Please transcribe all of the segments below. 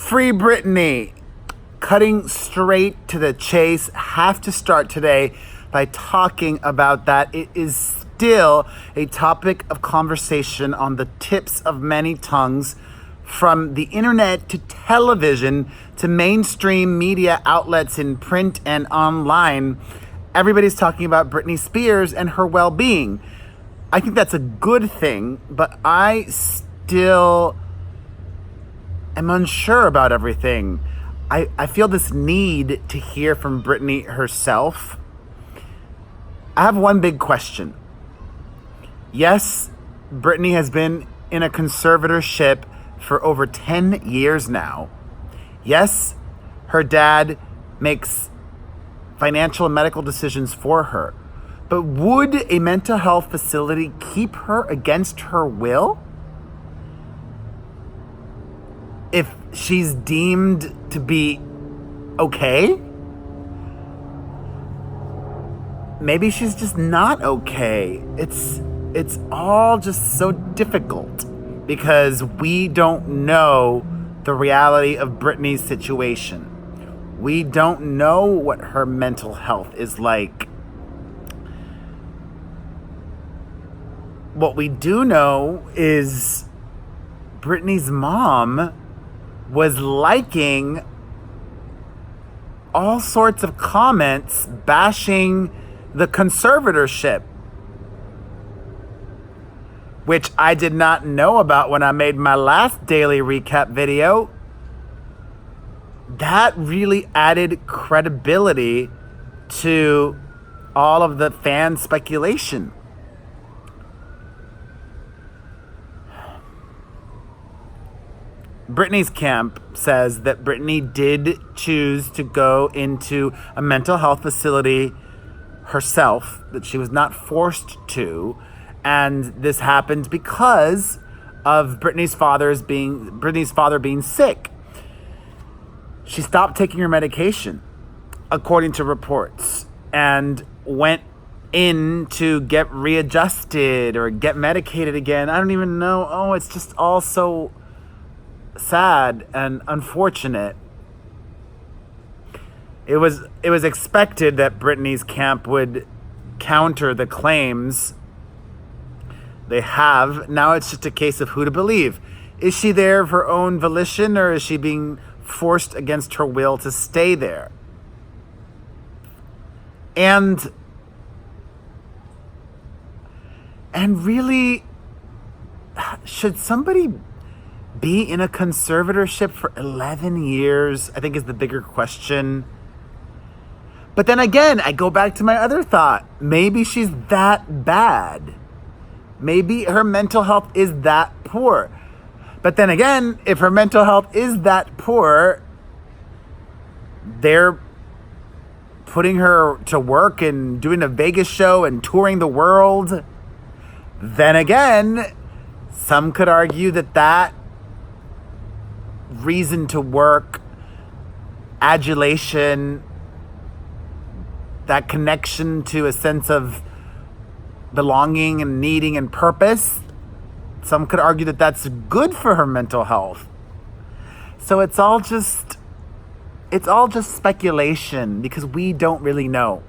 Free Britney. Cutting straight to the chase. Have to start today by talking about that. It is still a topic of conversation on the tips of many tongues, from the internet to television to mainstream media outlets in print and online. Everybody's talking about Britney Spears and her well-being. I think that's a good thing, but I still am unsure about everything. I feel this need to hear from Britney herself. I have one big question. Yes, Britney has been in a conservatorship for over 10 years now. Yes, her dad makes financial and medical decisions for her. But would a mental health facility keep her against her will if she's deemed to be okay? Maybe she's just not okay. It's all just so difficult because we don't know the reality of Britney's situation. We don't know what her mental health is like. What we do know is Britney's mom was liking all sorts of comments bashing the conservatorship, which I did not know about when I made my last daily recap video. That really added credibility to all of the fan speculation. Britney's camp says that Britney did choose to go into a mental health facility herself, that she was not forced to, and this happened because of Britney's father being sick. She stopped taking her medication, according to reports, and went in to get readjusted or get medicated again. I don't even know. Oh, it's just all so sad and unfortunate. It was expected that Britney's camp would counter the claims. They have. Now it's just a case of who to believe. Is she there of her own volition, or is she being forced against her will to stay there? And really, should somebody be in a conservatorship for 11 years, I think, is the bigger question. But then again, I go back to my other thought. Maybe she's that bad. Maybe her mental health is that poor. But then again, if her mental health is that poor, they're putting her to work and doing a Vegas show and touring the world. Then again, some could argue that reason to work, adulation, that connection to a sense of belonging and needing and purpose, some could argue that that's good for her mental health. So it's all just speculation because we don't really know.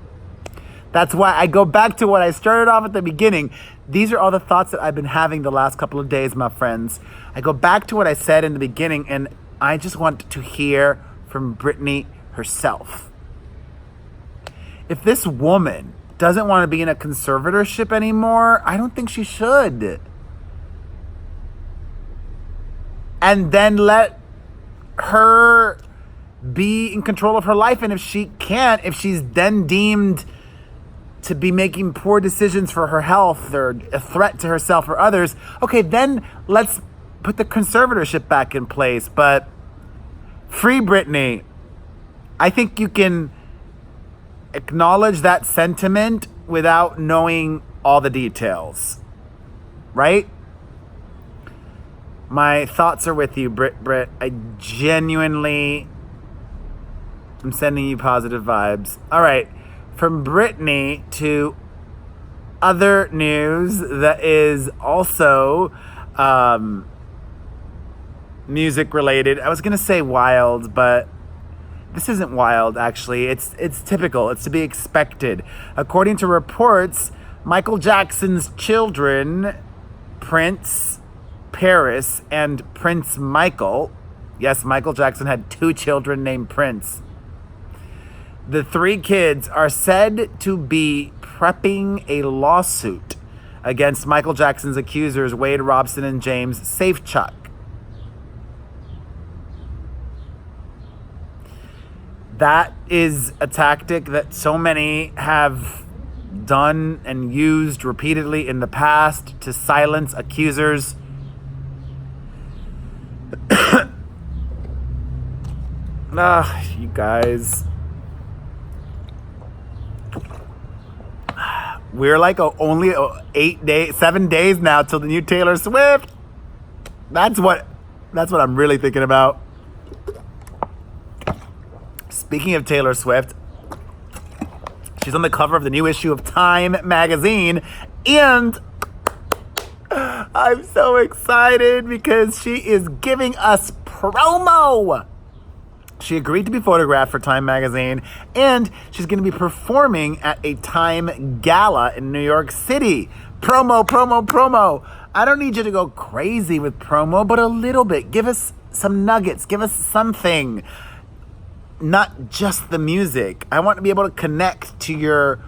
That's why I go back to what I started off at the beginning. These are all the thoughts that I've been having the last couple of days, my friends. I go back to what I said in the beginning, and I just want to hear from Britney herself. If this woman doesn't want to be in a conservatorship anymore, I don't think she should. And then let her be in control of her life. And if she can't, if she's then deemed to be making poor decisions for her health or a threat to herself or others, okay, then let's put the conservatorship back in place. But free Britney. I think you can acknowledge that sentiment without knowing all the details, right? My thoughts are with you, Brit. I genuinely am sending you positive vibes. All right, from Britney to other news that is also music related. I was going to say wild, but this isn't wild, actually. It's typical. It's to be expected. According to reports, Michael Jackson's children, Prince, Paris, and Prince Michael. Yes, Michael Jackson had 2 children named Prince. The 3 kids are said to be prepping a lawsuit against Michael Jackson's accusers, Wade Robson and James Safechuck. That is a tactic that so many have done and used repeatedly in the past to silence accusers. You guys. We're like only 7 days now till the new Taylor Swift. That's what I'm really thinking about. Speaking of Taylor Swift, she's on the cover of the new issue of Time magazine, and I'm so excited because she is giving us promo. She agreed to be photographed for Time magazine, and she's going to be performing at a Time gala in New York City. Promo, promo, promo. I don't need you to go crazy with promo, but a little bit. Give us some nuggets. Give us something. Not just the music. I want to be able to connect to your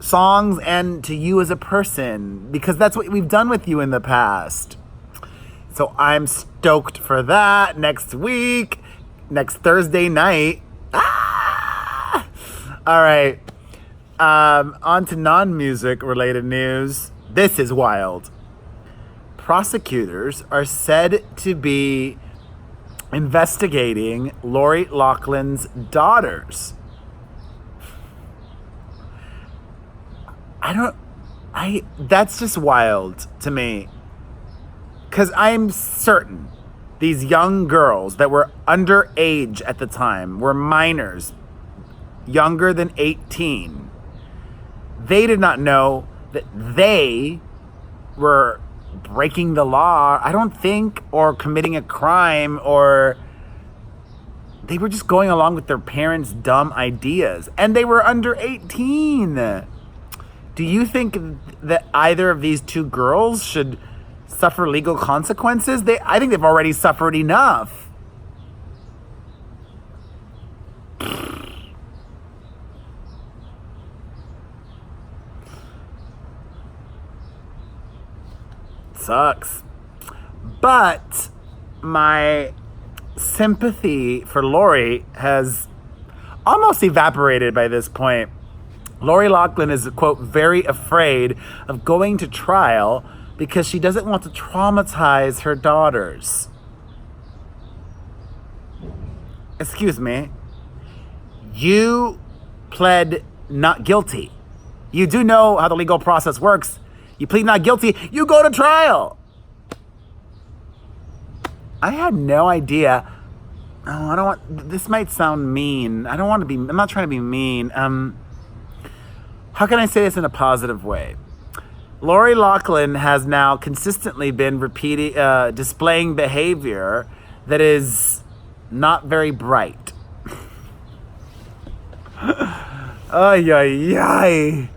songs and to you as a person, because that's what we've done with you in the past. So I'm stoked for that next week, next Thursday night. All right. On to non-music related news. This is wild. Prosecutors are said to be investigating Laurie Laughlin's daughters. That's just wild to me. Because I'm certain these young girls that were underage at the time, were minors, younger than 18. They did not know that they were breaking the law, I don't think, or committing a crime, or they were just going along with their parents' dumb ideas. And they were under 18. Do you think that either of these 2 girls should suffer legal consequences? I think they've already suffered enough. Sucks. But my sympathy for Laurie has almost evaporated by this point. Laurie Locklin is, quote, very afraid of going to trial because she doesn't want to traumatize her daughters. Excuse me. You pled not guilty. You do know how the legal process works. You plead not guilty, you go to trial. I had no idea. Oh, this might sound mean. I'm not trying to be mean. How can I say this in a positive way? Laurie Locklin has now consistently been displaying behavior that is not very bright. Ay, ay, ay.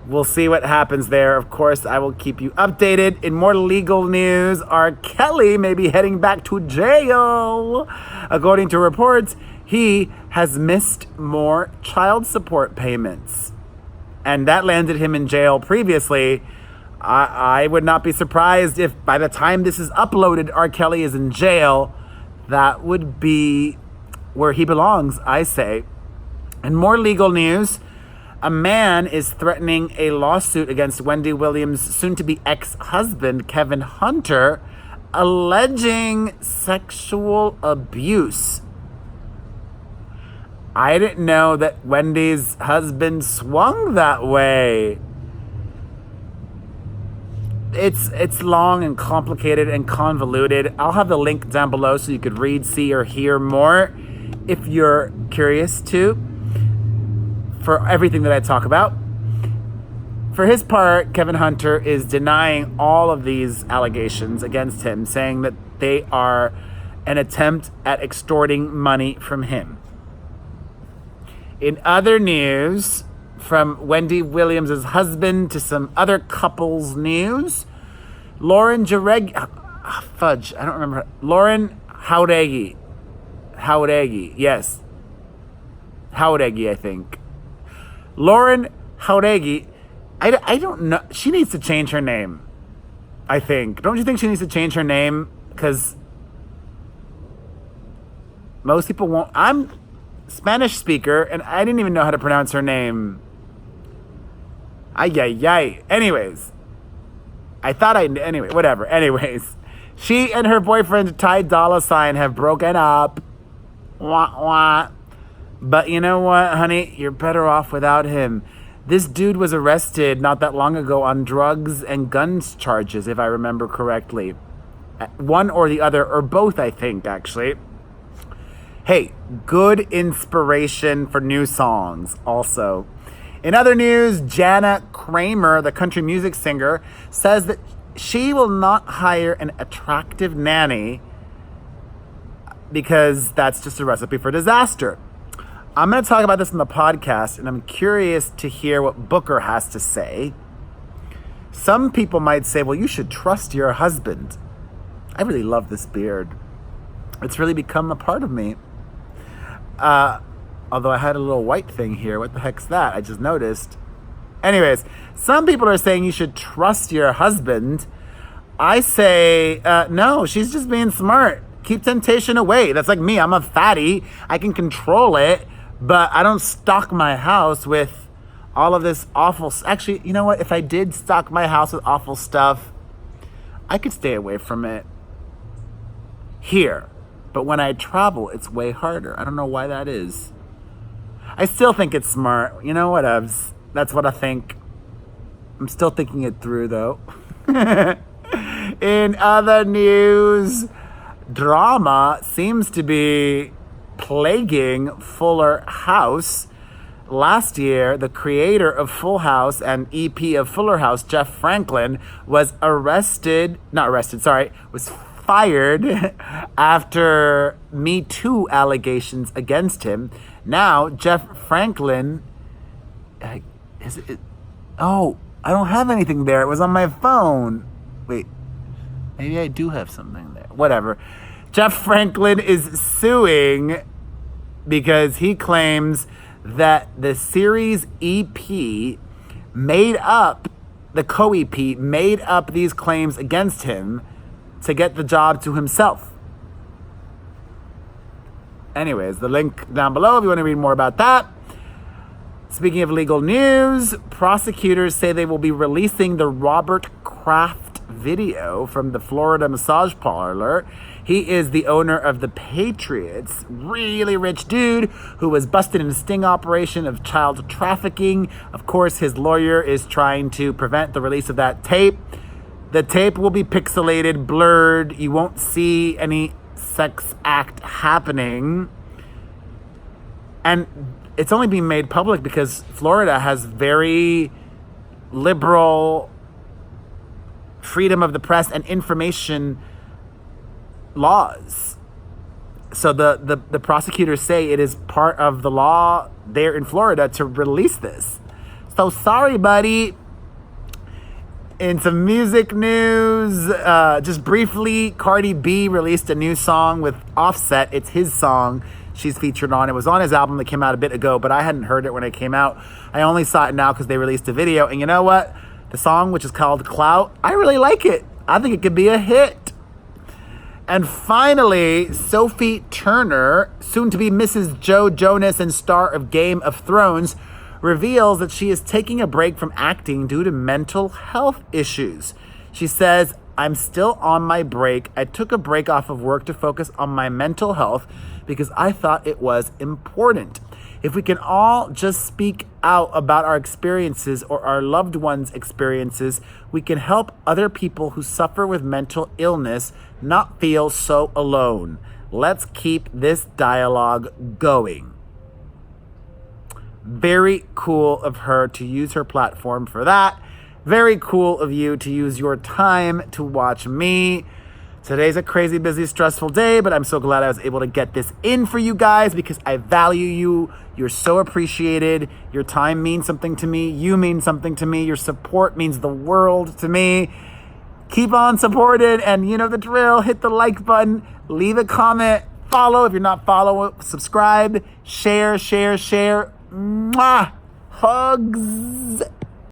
We'll see what happens there. Of course, I will keep you updated. In more legal news, R. Kelly may be heading back to jail. According to reports, he has missed more child support payments. And that landed him in jail previously. I would not be surprised if by the time this is uploaded, R. Kelly is in jail. That would be where he belongs, I say. And more legal news. A man is threatening a lawsuit against Wendy Williams' soon-to-be ex-husband, Kevin Hunter, alleging sexual abuse. I didn't know that Wendy's husband swung that way. It's long and complicated and convoluted. I'll have the link down below so you could read, see, or hear more if you're curious to, for everything that I talk about. For his part, Kevin Hunter is denying all of these allegations against him, saying that they are an attempt at extorting money from him. In other news, from Wendy Williams' husband to some other couples news, Lauren Jauregui, fudge, I don't remember. Lauren Jauregui, yes. Jauregui, I think. Lauren Jauregui, I don't know. She needs to change her name, I think. Don't you think she needs to change her name? Because most people won't. I'm Spanish speaker, and I didn't even know how to pronounce her name. Ay. Anyways. Anyway, whatever. Anyways. She and her boyfriend, Dolla have broken up. Wah, wah. But you know what, honey? You're better off without him. This dude was arrested not that long ago on drugs and guns charges, if I remember correctly. One or the other, or both, I think, actually. Hey, good inspiration for new songs, also. In other news, JANA KRAMER, the country music singer, says that she will not hire an attractive nanny because that's just a recipe for disaster. I'm going to talk about this in the podcast, and I'm curious to hear what Booker has to say. Some people might say, well, you should trust your husband. I really love this beard. It's really become a part of me. Although I had a little white thing here. What the heck's that? I just noticed. Anyways, some people are saying you should trust your husband. I say, no, she's just being smart. Keep temptation away. That's like me. I'm a fatty. I can control it. But I don't stock my house with all of this awful... Actually, you know what? If I did stock my house with awful stuff, I could stay away from it here. But when I travel, it's way harder. I don't know why that is. I still think it's smart. You know what, Evs? That's what I think. I'm still thinking it through, though. In other news, drama seems to be plaguing Fuller House. Last year, the creator of Full House and EP of Fuller House, Jeff Franklin, was fired after Me Too allegations against him. Now, Jeff Franklin, I don't have anything there. It was on my phone. Wait, maybe I do have something there. Whatever. Jeff Franklin is suing because he claims that the series EP made up these claims against him to get the job to himself. Anyways, the link down below if you want to read more about that. Speaking of legal news, prosecutors say they will be releasing the Robert Kraft video from the Florida massage parlor. He is the owner of the Patriots, really rich dude who was busted in a sting operation of child trafficking. Of course, his lawyer is trying to prevent the release of that tape. The tape will be pixelated, blurred. You won't see any sex act happening. And it's only being made public because Florida has very liberal freedom of the press and information laws. So the prosecutors say it is part of the law there in Florida to release this. So sorry, buddy. In some music news, just briefly, CARDI B released a new song with Offset. It's his song she's featured on. It was on his album that came out a bit ago, but I hadn't heard it when it came out. I only saw it now because they released a video. And you know what? The song, which is called Clout, I really like it. I think it could be a hit. And finally, Sophie Turner, soon to be Mrs. Joe Jonas and star of Game of Thrones, reveals that she is taking a break from acting due to mental health issues. She says, I'm still on my break. I took a break off of work to focus on my mental health because I thought it was important. If we can all just speak out about our experiences or our loved ones' experiences, we can help other people who suffer with mental illness not feel so alone. Let's keep this dialogue going. Very cool of her to use her platform for that. Very cool of you to use your time to watch me. Today's a crazy, busy, stressful day, but I'm so glad I was able to get this in for you guys because I value you. You're so appreciated. Your time means something to me. You mean something to me. Your support means the world to me. Keep on supporting, and you know the drill. Hit the like button, leave a comment, follow if you're not following, subscribe, share. Mwah! Hugs!